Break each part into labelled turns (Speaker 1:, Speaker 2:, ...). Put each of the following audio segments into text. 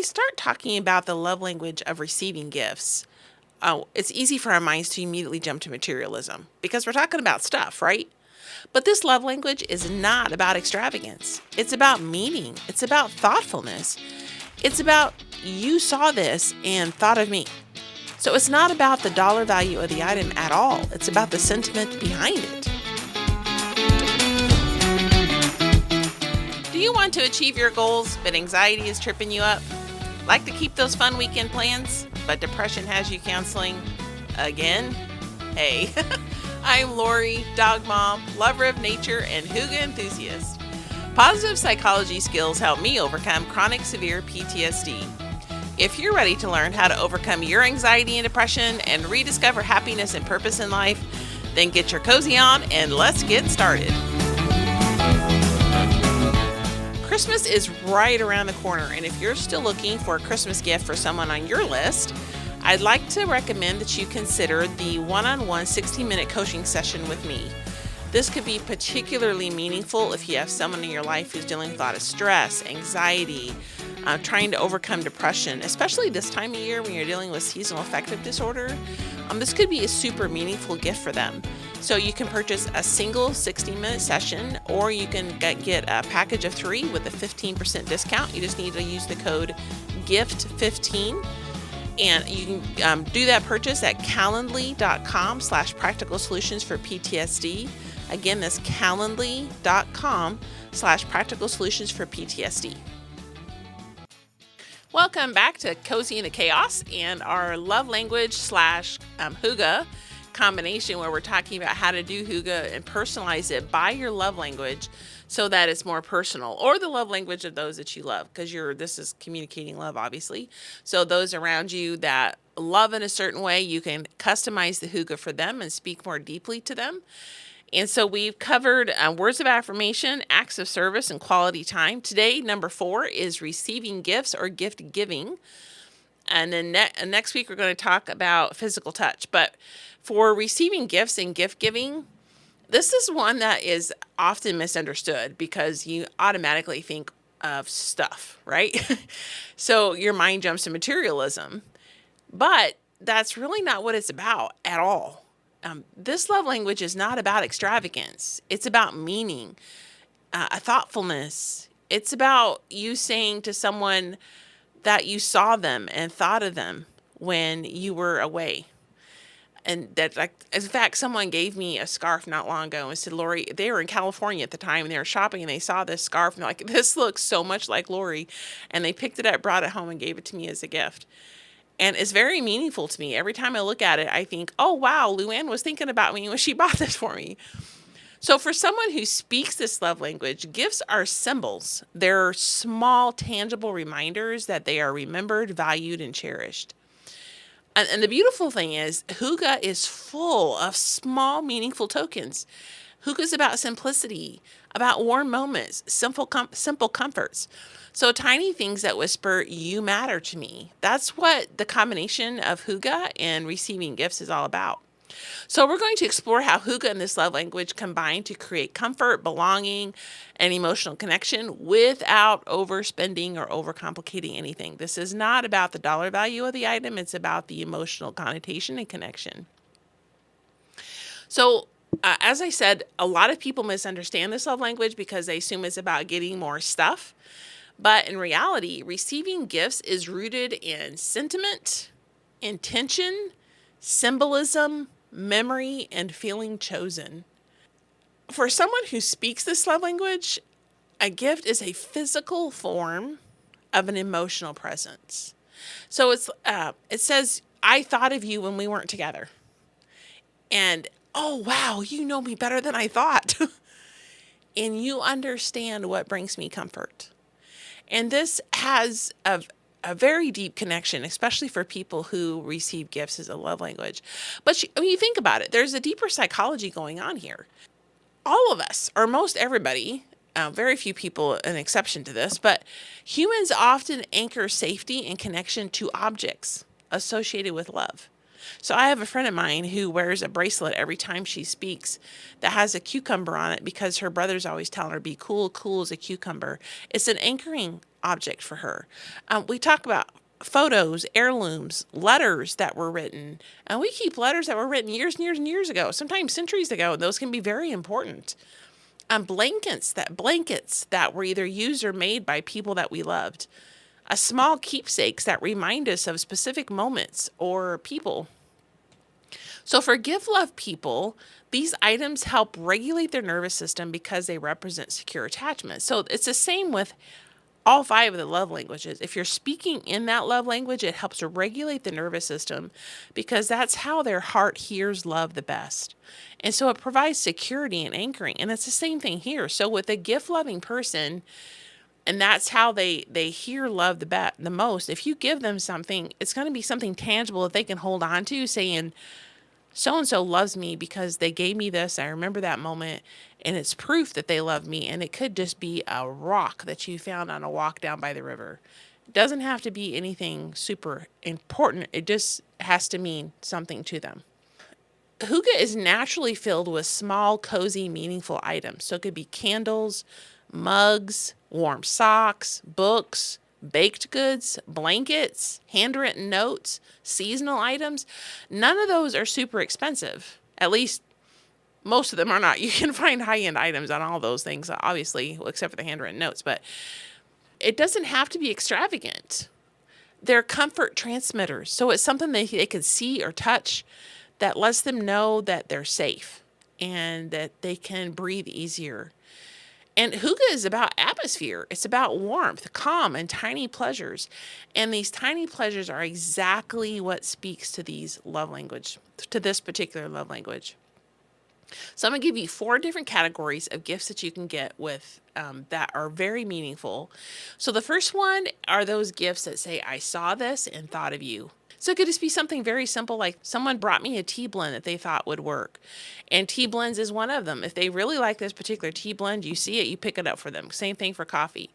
Speaker 1: we start talking about the love language of receiving gifts, it's easy for our minds to immediately jump to materialism because we're talking about stuff, right? But this love language is not about extravagance. It's about meaning. It's about thoughtfulness. It's about you saw this and thought of me. So it's not about the dollar value of the item at all. It's about the sentiment behind it. Do you want to achieve your goals, but anxiety is tripping you up? Like to keep those fun weekend plans, but depression has you counseling again? Hey, I'm Lori, dog mom, lover of nature, and hygge enthusiast. Positive psychology skills help me overcome chronic severe PTSD. If you're ready to learn how to overcome your anxiety and depression and rediscover happiness and purpose in life, then get your cozy on and let's get started. Christmas is right around the corner, and if you're still looking for a Christmas gift for someone on your list, I'd like to recommend that you consider the one-on-one 60-minute coaching session with me. This could be particularly meaningful if you have someone in your life who's dealing with a lot of stress, anxiety, trying to overcome depression, especially this time of year when you're dealing with seasonal affective disorder. This could be a super meaningful gift for them. So you can purchase a single 60-minute session, or you can get a package of 3 with a 15% discount. You just need to use the code GIFT15. And you can do that purchase at calendly.com/practical solutions for PTSD. Again, that's calendly.com/practical solutions for PTSD. Welcome back to Cozy in the Chaos and our love language / hygge combination, where we're talking about how to do hygge and personalize it by your love language so that it's more personal, or the love language of those that you love, because this is communicating love, obviously. So those around you that love in a certain way, you can customize the hygge for them and speak more deeply to them. And so we've covered words of affirmation, acts of service, and quality time. Today, number 4 is receiving gifts or gift giving. And then next week, we're going to talk about physical touch. But for receiving gifts and gift giving, this is one that is often misunderstood because you automatically think of stuff, right? So your mind jumps to materialism. But that's really not what it's about at all. This love language is not about extravagance. It's about meaning, a thoughtfulness. It's about you saying to someone that you saw them and thought of them when you were away. And that, like, in fact, someone gave me a scarf not long ago and said, Lori, they were in California at the time and they were shopping and they saw this scarf and they're like, this looks so much like Lori. And they picked it up, brought it home, and gave it to me as a gift. And it's very meaningful to me. Every time I look at it, I think, oh, wow, Luann was thinking about me when she bought this for me. So for someone who speaks this love language, gifts are symbols. They're small, tangible reminders that they are remembered, valued, and cherished. And the beautiful thing is, hygge is full of small, meaningful tokens. Hygge is about simplicity, about warm moments, simple comforts. So tiny things that whisper, you matter to me. That's what the combination of hygge and receiving gifts is all about. So we're going to explore how hygge and this love language combine to create comfort, belonging, and emotional connection without overspending or overcomplicating anything. This is not about the dollar value of the item. It's about the emotional connotation and connection. So as I said, a lot of people misunderstand this love language because they assume it's about getting more stuff. But in reality, receiving gifts is rooted in sentiment, intention, symbolism, memory, and feeling chosen. For someone who speaks this love language, a gift is a physical form of an emotional presence. So it says, I thought of you when we weren't together. And, oh, wow, you know me better than I thought. And you understand what brings me comfort. And this has a very deep connection, especially for people who receive gifts as a love language. But when you think about it, there's a deeper psychology going on here. All of us, or most everybody, very few people an exception to this, but humans often anchor safety and connection to objects associated with love. So I have a friend of mine who wears a bracelet every time she speaks that has a cucumber on it because her brother's always telling her, be cool as a cucumber. It's an anchoring object for her. We talk about photos, heirlooms, letters that were written. And we keep letters that were written years and years and years ago, sometimes centuries ago, and those can be very important. Blankets that were either used or made by people that we loved. Small keepsakes that remind us of specific moments or people. So for give love people, these items help regulate their nervous system because they represent secure attachment. So it's the same with all 5 of the love languages. If you're speaking in that love language, it helps to regulate the nervous system because that's how their heart hears love the best. And so it provides security and anchoring. And it's the same thing here. So with a gift loving person, and that's how they hear love the most. If you give them something, it's going to be something tangible that they can hold on to, saying, so-and-so loves me because they gave me this. I remember that moment, and it's proof that they love me. And it could just be a rock that you found on a walk down by the river. It doesn't have to be anything super important. It just has to mean something to them. Hygge is naturally filled with small, cozy, meaningful items. So it could be candles, mugs, warm socks, books, baked goods, blankets, handwritten notes, seasonal items. None of those are super expensive. At least most of them are not. You can find high-end items on all those things, obviously, except for the handwritten notes. But it doesn't have to be extravagant. They're comfort transmitters. So it's something they can see or touch that lets them know that they're safe and that they can breathe easier. And hygge is about atmosphere. It's about warmth, calm, and tiny pleasures. And these tiny pleasures are exactly what speaks to these love language, to this particular love language. So I'm going to give you 4 different categories of gifts that you can get with that are very meaningful. So the first one are those gifts that say, I saw this and thought of you. So it could just be something very simple, like someone brought me a tea blend that they thought would work. And tea blends is one of them. If they really like this particular tea blend, you see it, you pick it up for them. Same thing for coffee.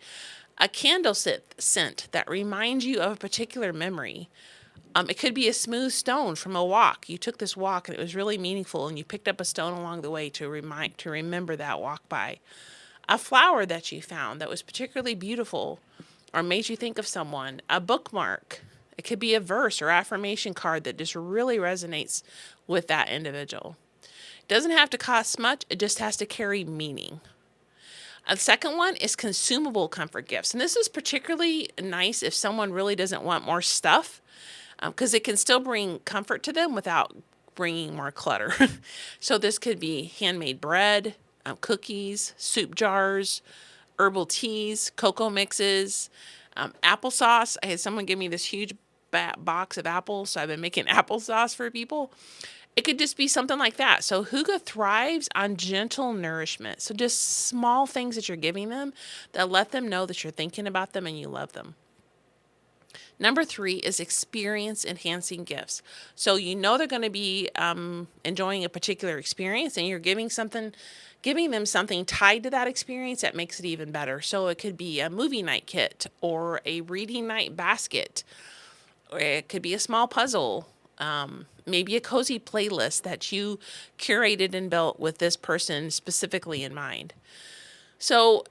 Speaker 1: A candle scent that reminds you of a particular memory. It could be a smooth stone from a walk. You took this walk and it was really meaningful, and you picked up a stone along the way to remember that walk by. A flower that you found that was particularly beautiful or made you think of someone. A bookmark. It could be a verse or affirmation card that just really resonates with that individual. It doesn't have to cost much. It just has to carry meaning. The second one is consumable comfort gifts. And this is particularly nice if someone really doesn't want more stuff, because it can still bring comfort to them without bringing more clutter. So this could be handmade bread, cookies, soup jars, herbal teas, cocoa mixes, applesauce. I had someone give me this huge box of apples, so I've been making applesauce for people. It could just be something like that. So hygge thrives on gentle nourishment. So just small things that you're giving them that let them know that you're thinking about them and you love them. Number 3 is experience enhancing gifts. So you know they're going to be enjoying a particular experience, and you're giving them something tied to that experience that makes it even better. So it could be a movie night kit or a reading night basket. Or it could be a small puzzle, maybe a cozy playlist that you curated and built with this person specifically in mind. So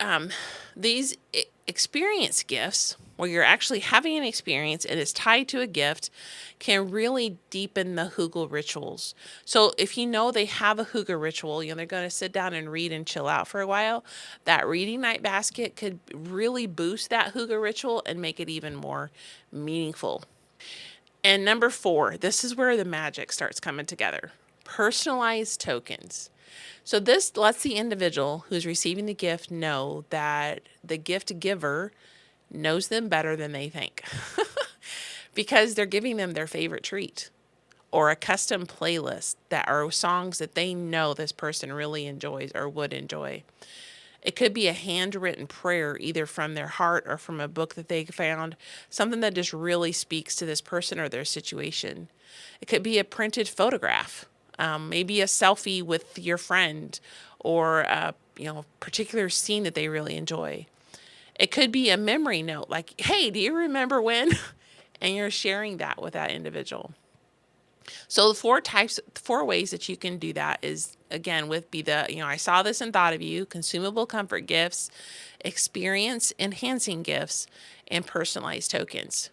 Speaker 1: these experience gifts, where you're actually having an experience and it's tied to a gift, can really deepen the hygge rituals. So if you know they have a hygge ritual, they're going to sit down and read and chill out for a while, that reading night basket could really boost that hygge ritual and make it even more meaningful. And number 4, this is where the magic starts coming together. Personalized tokens. So this lets the individual who's receiving the gift know that the gift giver knows them better than they think because they're giving them their favorite treat or a custom playlist that are songs that they know this person really enjoys or would enjoy. It could be a handwritten prayer, either from their heart or from a book that they found, something that just really speaks to this person or their situation. It could be a printed photograph, maybe a selfie with your friend, or a particular scene that they really enjoy. It could be a memory note, like, hey, do you remember when? And you're sharing that with that individual. So the 4 ways that you can do that is, again, I saw this and thought of you, consumable comfort gifts, experience enhancing gifts, and personalized tokens.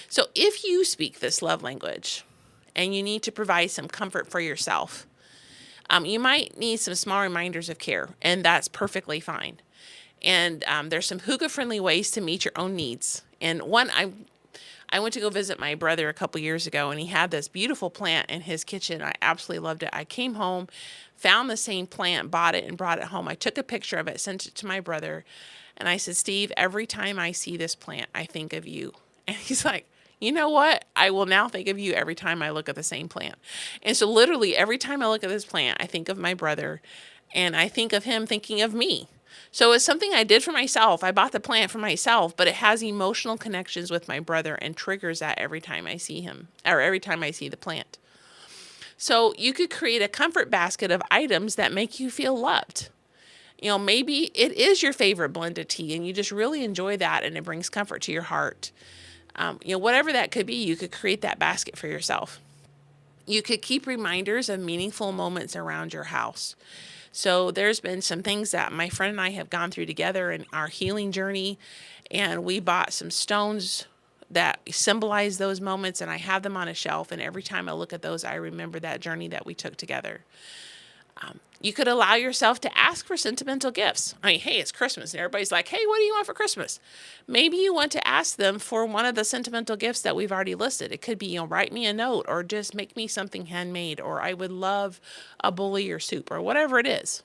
Speaker 1: So if you speak this love language and you need to provide some comfort for yourself, you might need some small reminders of care, and that's perfectly fine. And there's some hygge-friendly ways to meet your own needs. And one, I went to go visit my brother a couple years ago, and he had this beautiful plant in his kitchen. I absolutely loved it. I came home, found the same plant, bought it, and brought it home. I took a picture of it, sent it to my brother, and I said, Steve, every time I see this plant, I think of you. And he's like, you know what? I will now think of you every time I look at the same plant. And so literally every time I look at this plant, I think of my brother, and I think of him thinking of me. So it's something I did for myself. I bought the plant for myself, but it has emotional connections with my brother and triggers that every time I see him, or every time I see the plant. So you could create a comfort basket of items that make you feel loved. Maybe it is your favorite blend of tea and you just really enjoy that and it brings comfort to your heart. Whatever that could be, you could create that basket for yourself. You could keep reminders of meaningful moments around your house. So there's been some things that my friend and I have gone through together in our healing journey, and we bought some stones that symbolize those moments, and I have them on a shelf, and every time I look at those, I remember that journey that we took together. You could allow yourself to ask for sentimental gifts. Hey, it's Christmas, and everybody's like, hey, what do you want for Christmas? Maybe you want to ask them for one of the sentimental gifts that we've already listed. It could be, write me a note, or just make me something handmade, or I would love a bowl of your soup, or whatever it is.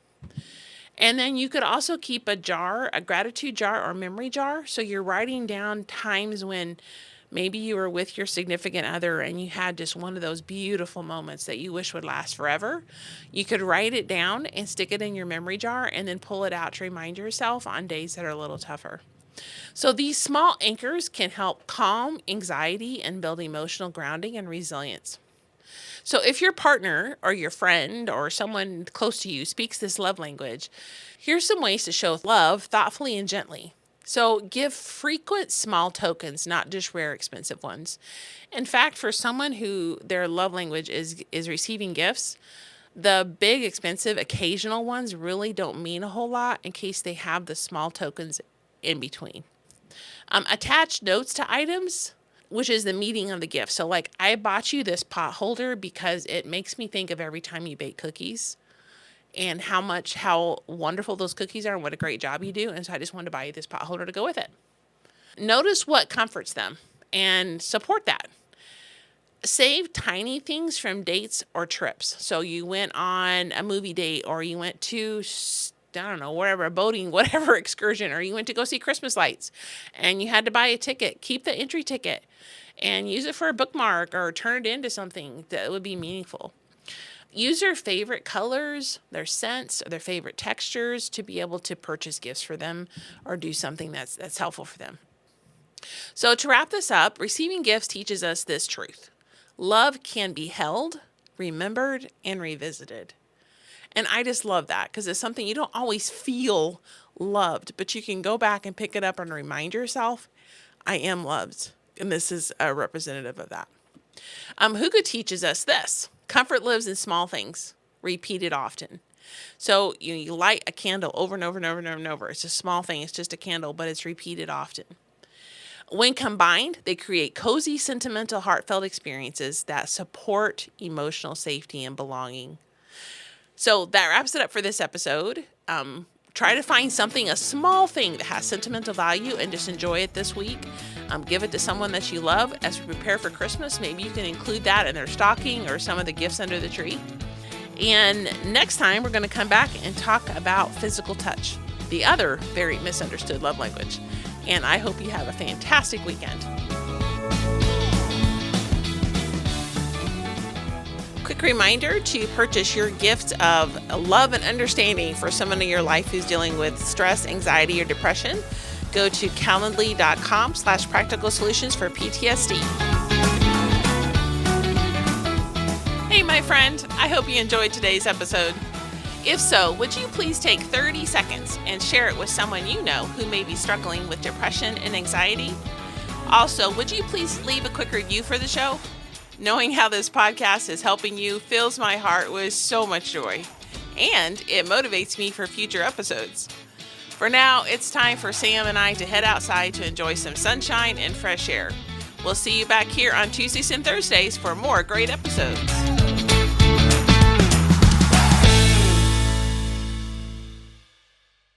Speaker 1: And then you could also keep a jar, a gratitude jar or memory jar. So you're writing down times when maybe you were with your significant other and you had just one of those beautiful moments that you wish would last forever. You could write it down and stick it in your memory jar and then pull it out to remind yourself on days that are a little tougher. So these small anchors can help calm anxiety and build emotional grounding and resilience. So if your partner or your friend or someone close to you speaks this love language, here's some ways to show love thoughtfully and gently. So give frequent small tokens, not just rare expensive ones. In fact, for someone who their love language is receiving gifts, the big expensive occasional ones really don't mean a whole lot in case they have the small tokens in between. Attach notes to items, which is the meaning of the gift. So like, I bought you this pot holder because it makes me think of every time you bake cookies and how wonderful those cookies are and what a great job you do. And so I just wanted to buy you this pot holder to go with it. Notice what comforts them and support that. Save tiny things from dates or trips. So you went on a movie date, or you went to, wherever, boating, whatever excursion, or you went to go see Christmas lights and you had to buy a ticket. Keep the entry ticket and use it for a bookmark or turn it into something that would be meaningful. Use their favorite colors, their scents, or their favorite textures to be able to purchase gifts for them or do something that's helpful for them. So to wrap this up, receiving gifts teaches us this truth. Love can be held, remembered, and revisited. And I just love that because it's something you don't always feel loved, but you can go back and pick it up and remind yourself, I am loved. And this is a representative of that. Hygge teaches us this. Comfort lives in small things, repeated often. So you light a candle over and over and over and over and over. It's a small thing. It's just a candle, but it's repeated often. When combined, they create cozy, sentimental, heartfelt experiences that support emotional safety and belonging. So that wraps it up for this episode. Try to find something, a small thing that has sentimental value, and just enjoy it this week. Give it to someone that you love as we prepare for Christmas. Maybe you can include that in their stocking or some of the gifts under the tree. And next time, we're going to come back and talk about physical touch, the other very misunderstood love language. And I hope you have a fantastic weekend. Quick reminder to purchase your gift of love and understanding for someone in your life who's dealing with stress, anxiety, or depression. Go to calendly.com/practical solutions for PTSD. Hey, my friend, I hope you enjoyed today's episode. If so, would you please take 30 seconds and share it with someone you know who may be struggling with depression and anxiety? Also, would you please leave a quick review for the show? Knowing how this podcast is helping you fills my heart with so much joy, and it motivates me for future episodes. For now, it's time for Sam and I to head outside to enjoy some sunshine and fresh air. We'll see you back here on Tuesdays and Thursdays for more great episodes.